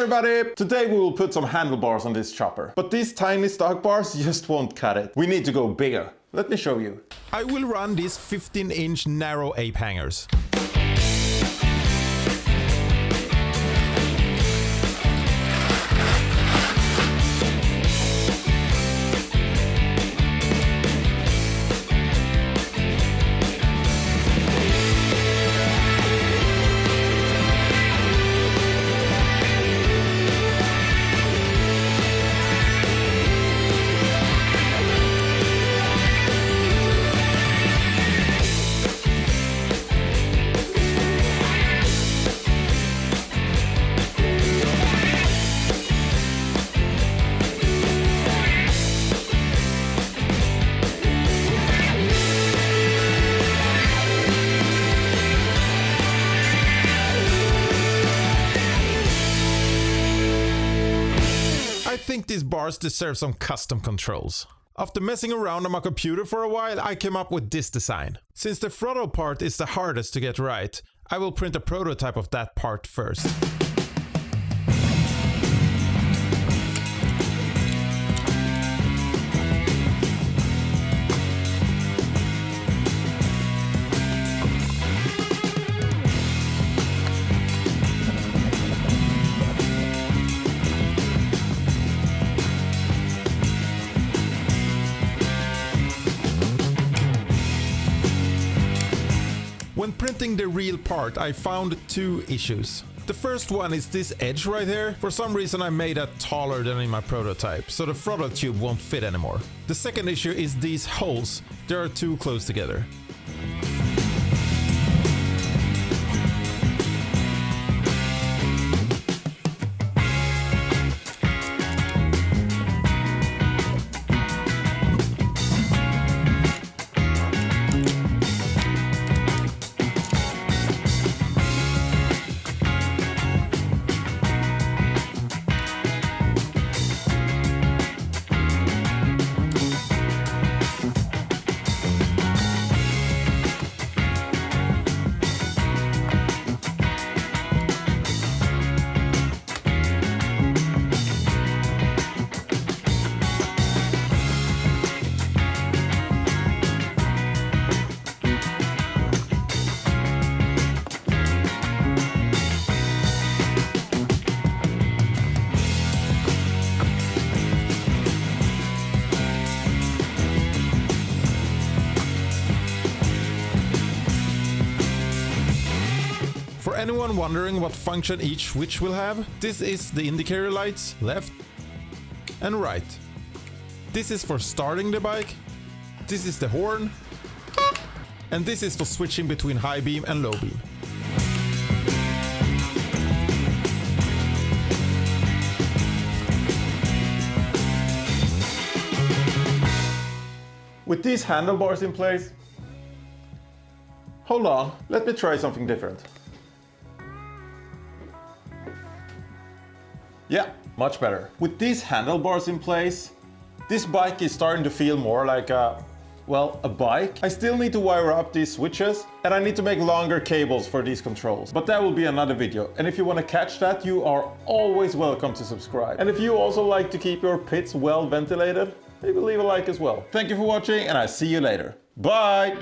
everybody! Today we will put some handlebars on this chopper. But these tiny stock bars just won't cut it. We need to go bigger. Let me show you. I will run these 15-inch narrow ape hangers. I think these bars deserve some custom controls. After messing around on my computer for a while, I came up with this design. Since the throttle part is the hardest to get right, I will print a prototype of that part first. When printing the real part, I found two issues. The first one is this edge right here. For some reason I made that taller than in my prototype, so the throttle tube won't fit anymore. The second issue is these holes. They are too close together. For anyone wondering what function each switch will have, this is the indicator lights, left and right. This is for starting the bike, this is the horn, and this is for switching between high beam and low beam. With these handlebars in place... Hold on, let me try something different. Yeah, much better. With these handlebars in place, this bike is starting to feel more like a bike. I still need to wire up these switches and I need to make longer cables for these controls. But that will be another video. And if you want to catch that, you are always welcome to subscribe. And if you also like to keep your pits well ventilated, maybe leave a like as well. Thank you for watching and I'll see you later. Bye!